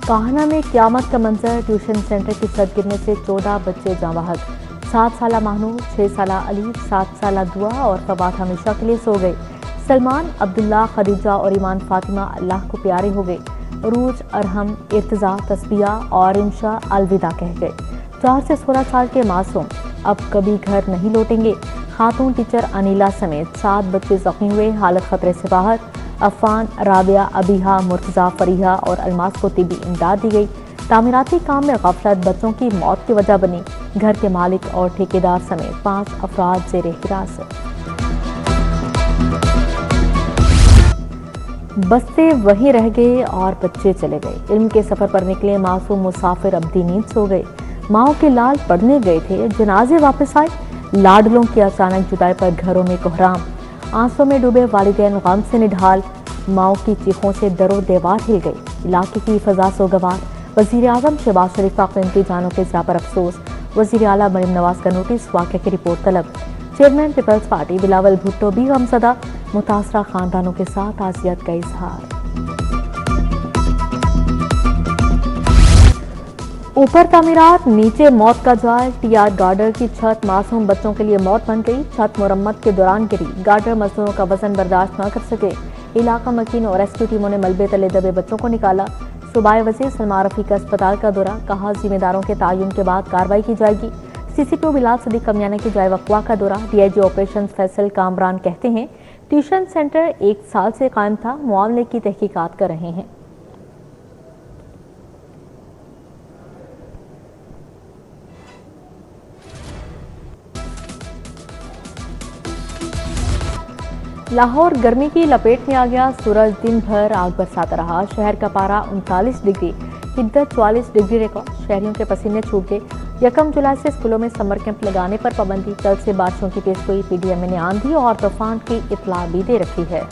काहना में क़यामत का मंजर, ट्यूशन सेंटर की छत गिरने से 14 बच्चे जाँ बहक। 7 साला महनूर, 6 साला अली, 7 साला दुआ और फवाद हमेशा के लिए सो गए। सलमान, अब्दुल्ला, खदीजा और ईमान फातिमा अल्लाह को प्यारे हो गए। रूज, अरहम, इर्तजा, तस्बिया और इंशा अलविदा कह गए। 4 से 16 साल के मासूम अब कभी घर नहीं लौटेंगे। खातून टीचर अनिला समेत 7 बच्चे जख्मी हुए, हालत खतरे से बाहर। अफान, राबिया, अबीहा, मुर्तजा, फरीहा और अलमास को तिबी इमदाद दी गई। तामीराती काम में गफलत बच्चों की मौत की वजह बनी। घर के मालिक और ठेकेदार समेत 5 अफराद जेरे हिरासत। बस्ते वहीं रह गए और बच्चे चले गए। इल्म के सफर पर निकले मासूम मुसाफिर अब्दी नींद सो गए। माओ के लाल पढ़ने गए थे, जनाजे वापस आए। लाडलों की अचानक जुदाई पर घरों में कोहराम। आंसू में डूबे वालिदैन गम से निढाल। माओ की चीखों से दरो दीवार हिल गई। इलाके की फजा सोगवार। वजीर आजम शहबाज शरीफ का कीमती जानों के ज़िया पर अफसोस। वजीर आला मरीम नवाज का नोटिस, वाक़े की रिपोर्ट तलब। चेयरमैन पीपल्स पार्टी बिलावल भुट्टो भी गमसदा। मुतासरा खानदानों के साथ ताज़ियत का इजहार। ऊपर तामीरात, नीचे मौत का जाल। टीआर गार्डर की छत मासूम बच्चों के लिए मौत बन गई। छत मुरम्मत के दौरान गिरी। गार्डर मजदूरों का वजन बर्दाश्त न कर सके। इलाका मकीन और रेस्क्यू टीमों ने मलबे तले दबे बच्चों को निकाला। सूबाई वज़ीर सलमान रफ़ी का अस्पताल का दौरा, कहा जिम्मेदारों के तयन के बाद कार्रवाई की जाएगी। CCPO बिलाल सदीक कमियाना की जाए वकवा का दौरा। DIG ऑपरेशन फैसल कामरान कहते हैं ट्यूशन सेंटर 1 साल से कायम था, मामले की तहकीकात कर रहे हैं। लाहौर गर्मी की लपेट में आ गया। सूरज दिन भर आग बरसाता रहा। शहर का पारा 39 डिग्री, हिद्दत 44 डिग्री रिकॉर्ड। शहरियों के पसीने छूट गए। 1 जुलाई से स्कूलों में समर कैंप लगाने पर पाबंदी। कल से बारिशों की पेशगोई। PDMA ने आंधी और तूफान की इतला भी दे रखी है।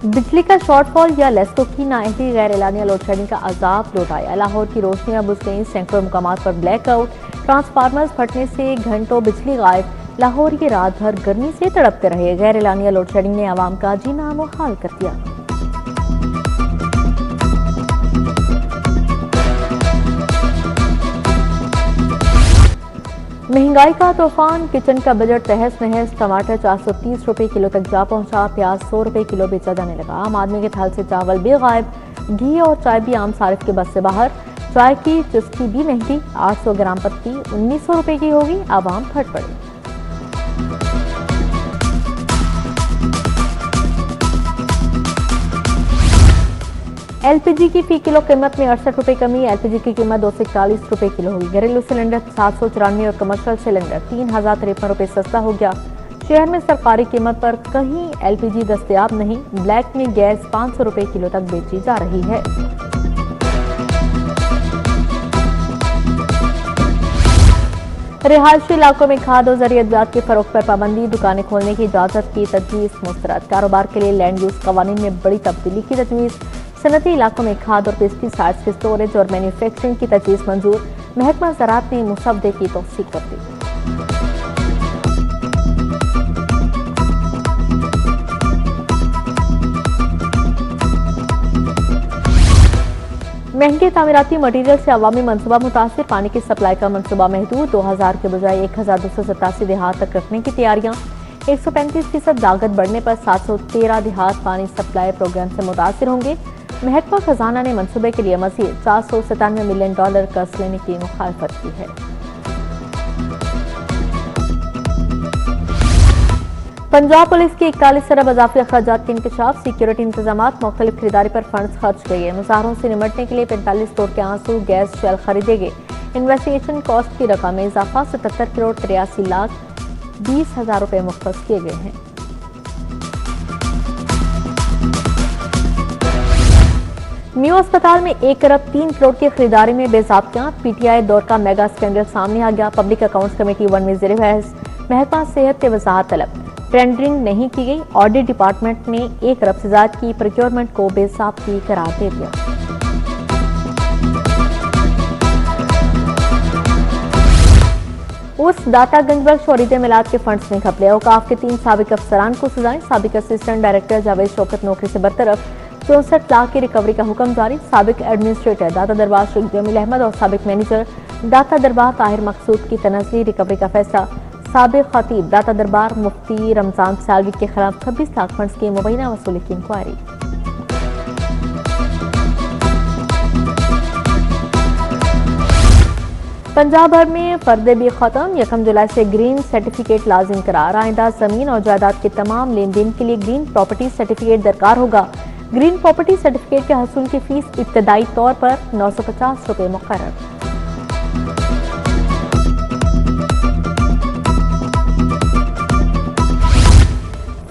बिजली का शॉर्टफॉल या लेस्को की नाअहली गैर एलानिया लोड शेडिंग का अजाब लौट आया। लाहौर की रोशनियां बुझ गईं। सैकड़ों मुकामात पर ब्लैकआउट। ट्रांसफार्मर्स फटने से घंटों बिजली गायब। लाहौर ये रात भर गर्मी से तड़पते रहे। गैर एलानिया लोड शेडिंग ने आवाम का जीना मुहाल कर दिया। महंगाई का तूफान, किचन का बजट तहस नहस। टमाटर 430 रुपए किलो तक जा पहुंचा। प्याज 100 रुपए किलो बेचा जाने लगा। आम आदमी के थाल से चावल भी गायब। घी और चाय भी आम सारिफ के बस से बाहर। चाय की चुस्की भी महंगी। 800 ग्राम पत्ती 1900 रुपए की होगी। आवाम फट पड़े। LPG की फी किलो कीमत में 68 रुपए कमी। LPG की कीमत 241 रुपए किलो होगी। घरेलू सिलेंडर 794 और कमर्शियल सिलेंडर 3053 रुपए सस्ता हो गया। शहर में सरकारी कीमत पर कहीं LPG दस्तयाब नहीं। ब्लैक में गैस 500 रुपए किलो तक बेची जा रही है। रिहायशी इलाकों में खाद और ज़रूरी अद्वियात की फरोख्त पर पाबंदी। दुकानें खोलने की इजाजत की तजवीज़ मुस्तरद। कारोबार के लिए लैंड यूज कवानीन में बड़ी तब्दीली की तजवीज़। सनती इलाकों में खाद और पेस्टिसाइड्स के स्टोरेज और मैन्युफैक्चरिंग की तजवीज़ मंजूर। महकमा ज़राअत ने मुसवदे की तौसीक कर दी। महंगे तामीराती मटीरियल से अवामी मनसूबा मुतासिर। पानी की सप्लाई का मनसूबा महदूद। 2000 के बजाय 1287 देहात तक रखने की तैयारियां। 135% लागत बढ़ने पर 713 देहात पानी सप्लाई प्रोग्राम से मुतासिर होंगे। महकमा खजाना ने मनसूबे के लिए मजीद $497 मिलियन कर्ज लेने की मुखालफत की है। पंजाब पुलिस की 41 अरब अजाफी अखराजात के इंकशाफ। सिक्योरिटी इंतजामात, मुख्तलिफ खरीदारी पर फंड्स खर्च किए। मुजाहरों से निमटने के लिए 45 करोड़ के आंसू गैस शेल खरीदे गए। इन्वेस्टिगेशन कॉस्ट की रकम में इजाफा। 77 करोड़ 83 लाख 20 हजार रुपए मुख्तस किए गए हैं। मियो अस्पताल में 1 अरब 3 करोड़ की खरीदारी में बेज़ाब्तियां। PTI दौर का मेगा स्कैंडल सामने आ गया। पब्लिक अकाउंट्स कमेटी 1 में ज़ेर बहस। महकमा सेहत से वजाहत तलब। टेंडरिंग नहीं की गई। ऑडिट डिपार्टमेंट ने 1 अरब से ज्यादा की प्रोक्योरमेंट को बेज़ाब्ती करार दे दिया। उस दाता गंजबख्श और ईद मिलाद के फंड्स में घपले। औकाफ के 3 साबिक अफसरान को सजाएं। साबिक असिस्टेंट डायरेक्टर जावेद शौकत नौकरी से बरतरफ। 64 लाख की रिकवरी का हुक्म जारी। साबिक एडमिनिस्ट्रेटर दाता दरबार शेख जमील अहमद और साबिक मैनेजर दाता दरबार ताहिर मकसूद की तनज़ली रिकवरी का फैसला। साबिक खतीब दाता दरबार मुफ्ती रमजान सालवी के खिलाफ 26 लाख फंड्स की मुबैना वसूली की इंक्वायरी। पंजाब भर में फर्दे भी खत्म। 1 जुलाई से ग्रीन सर्टिफिकेट लाजिम करार। आइंदा जमीन और जायदाद के तमाम लेन देन के लिए ग्रीन प्रॉपर्टी सर्टिफिकेट दरकार होगा। ग्रीन प्रॉपर्टी सर्टिफिकेट के हसूल की फीस इब्तदाई तौर पर 950 रुपये मुकर्रर।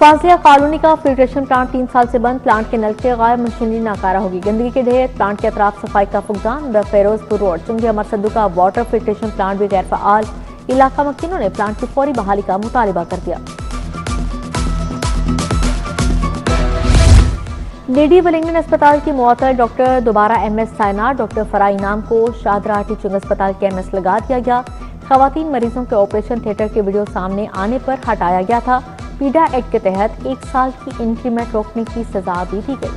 फाजिया कॉलोनी का फिल्ट्रेशन प्लांट 3 साल से बंद। प्लांट के नलके गायब, मशीनरी नाकारा होगी। गंदगी के ढेर, प्लांट के अतराफ सफाई का फुकदान। द फेरोजपुर रोड चुंगी अमर सद्दू का वाटर फिल्ट्रेशन प्लांट भी गैर फआल। इलाका मकीनों ने प्लांट की फौरी बहाली का मुतालबा कर दिया। लेडी वेलिंगटन अस्पताल की मुअत्तल डॉक्टर दोबारा MS साइनाट डॉक्टर फराह इनाम को शाहदरा टीचिंग अस्पताल के MS लगा दिया गया। खवातीन मरीजों के ऑपरेशन थिएटर के वीडियो सामने आने पर हटाया गया था। पीडा एक्ट के तहत 1 साल की इंक्रीमेंट रोकने की सजा भी दी गई।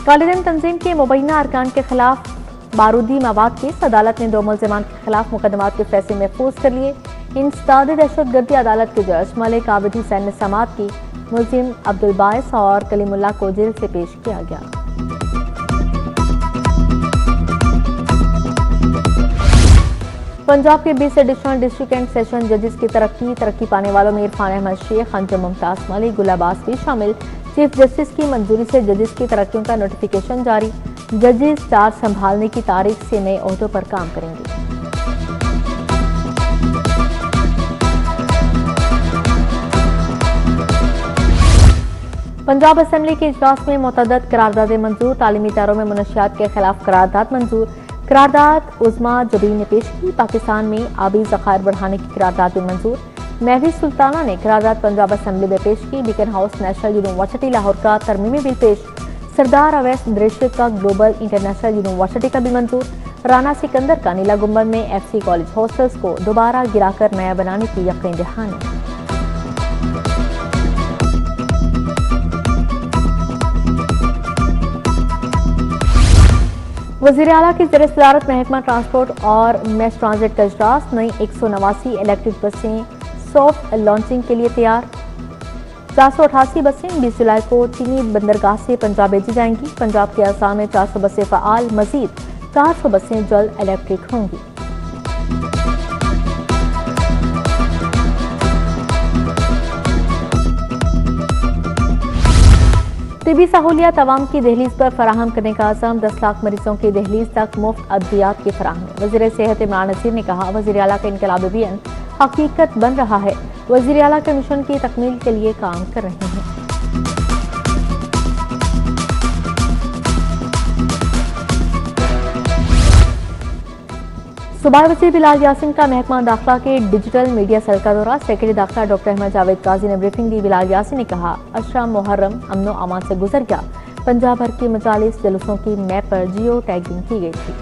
कालेधन तंजीम के मुबैना अरकान के खिलाफ बारूदी मवाद केस। अदालत ने 2 मुल्जिमान के खिलाफ मुकदमात के फैसले महफूज कर लिए। इंसदाद दहशतगर्दी अदालत के जज मलिक आबिद हुसैन ने समाअत की। मुल्जिम अब्दुल बाइस और कलीमुल्लाह को जेल से पेश किया गया। पंजाब के 20 एडिशनल डिस्ट्रिक्ट एंड सेशन जजेस की तरक्की पाने वालों में इरफान अहमद शेख, अंजुम मुमताज मलिक, गुल अब्बास भी शामिल। चीफ जस्टिस की मंजूरी से जजेस की तरक्कियों का नोटिफिकेशन जारी। जजेस चार्ज संभालने की तारीख से नए ओहदों पर काम करेंगे। पंजाब असेंबली के इजलास में मुतअद्दिद करारदादें मंजूर। तालीमी इदारों में मुनशियात के खिलाफ करारदाद मंजूर। करारदाद उज़्मा जबीन ने पेश की। पाकिस्तान में आबी ज़खायर बढ़ाने की करारदाद भी मंजूर। महवी सुल्ताना ने करारदाद पंजाब असेंबली में पेश की। Beacon house national university Lahore का तरमीमी बिल पेश। सरदार अवैस दृश्य का ग्लोबल इंटरनेशनल यूनिवर्सिटी का भी मंजूर। राना सिकंदर का नीला गुंबद में FC कॉलेज हॉस्टल्स को दोबारा गिराकर नया बनाने की यकीन दहानी। वज़ीर आला की ज़ेर सदारत महकमा ट्रांसपोर्ट और मेस ट्रांजिट का इजलास। नई 189 इलेक्ट्रिक बसें सॉफ्ट लॉन्चिंग के लिए तैयार। 488 बसें 20 जुलाई को चीनी बंदरगाह से पंजाब भेजी जाएंगी। पंजाब के अज़ला में 400 बसें फ़आल। मजीद 400 बसें जल्द इलेक्ट्रिक होंगी। तिबी सहूलियत अवाम की दहलीज पर फराहम करने का अज़म। 10 लाख मरीजों की दहलीज तक मुफ्त अद्वियात की फराहमी। वज़ीर सेहत इमरान नज़ीर ने कहा, वज़ीर आला का इनकलाबी अभियान हकीकत बन रहा है। वज़ीर आला के मिशन की तकमील के लिए काम कर रहे हैं। सूबाई वज़ीर बिलाल यासिन का महकमा दाखिला के डिजिटल मीडिया सेल का दौरा। सेक्रेटरी दाखिला डॉक्टर अहमद जावेद काजी ने ब्रीफिंग दी। बिलाल यासिन ने कहा, अशरा मुहर्रम अमनो अमान से गुजर गया। पंजाब भर की मजालिस जुलूसों की मैप पर जियो टैगिंग की गई थी।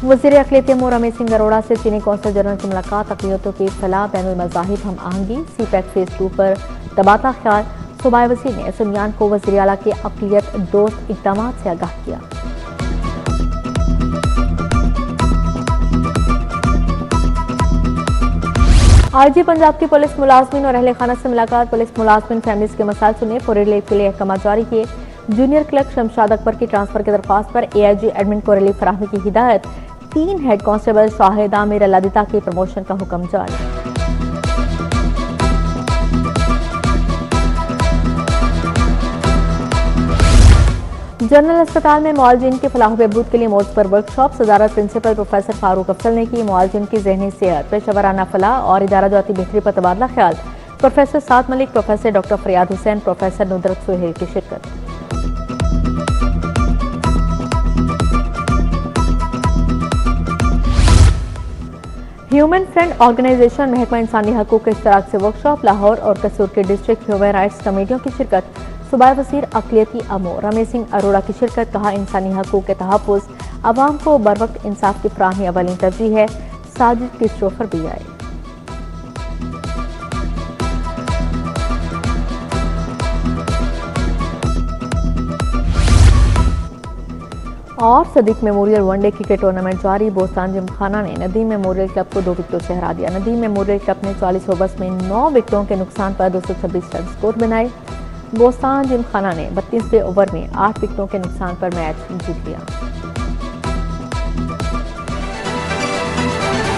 वज़ीर अक़लियती अमूर रमेश सिंह अरोड़ा से चीनी कौंसल जनरल की मुलाकात। अक़लियतों की फलाह बैनुल मज़ाहिब हम आहंगी। CPEC फेज़ 2 पर तबादला ख्याल। सूबाई वज़ीर ने सुनियान को वज़ीर आला के अक़लियत दोस्त इक़दामात से आगाह किया। IG पंजाब की पुलिस मुलाजमिन और अहले खाना से मुलाकात। पुलिस मुलाजमिन फैमिलीज के मसाइल सुने, पूरे रिलीफ के लिए अहकाम जारी किए। जूनियर क्लर्क शमशाद अकबर की ट्रांसफर की दरख्वास्त पर AIG एडमिन को रिलीफ फराहमी की हिदायत। 3 हेड कांस्टेबल शाहिद आमिर अल्लादिता के प्रमोशन का हुक्म जारी। जनरल अस्पताल में मुआलजीन के फलाह बहबूद के लिए मौज पर वर्कशॉप। सदारत प्रिंसिपल प्रोफेसर फारूक अफसल ने की। मुआलजीन की ज़हनी सेहत, पेशेवराना फलाह और इदारा जाती बेहतरी पर तबादला ख्याल। प्रोफेसर साद मलिक, प्रोफेसर डॉक्टर फरियाद हुसैन, प्रोफेसर नुदरत सुहेल की शिरकत। ह्यूमन फ्रेंड ऑर्गेनाइजेशन महकमा इंसानी हकूक़ के इश्तराक से वर्कशॉप लाहौर और कसूर के डिस्ट्रिक्ट ह्यूमन राइट्स कमेटियों की शिरकत। सूबाई वज़ीर अक़लियती अमूर रमेश सिंह अरोड़ा की शिरकत। कहा, इंसानी हकूक़ के तहफ़्फ़ुज़ अवाम को बर वक्त इंसाफ की फ़राहमी अवलिन तरजीह है। साजिद क्रिस्टोफर भी आए। और Sadiq memorial one day cricket tournament जारी। बोस्तान जिमखाना ने नदीम मेमोरियल क्लब को 2 विकेटों से हरा दिया। नदीम मेमोरियल क्लब ने 40 ओवर्स में 9 विकेटों के नुकसान पर 226 रन स्कोर बनाए। बोस्तान जिमखाना ने 32वें ओवर में 8 विकेटों के नुकसान पर मैच जीत लिया।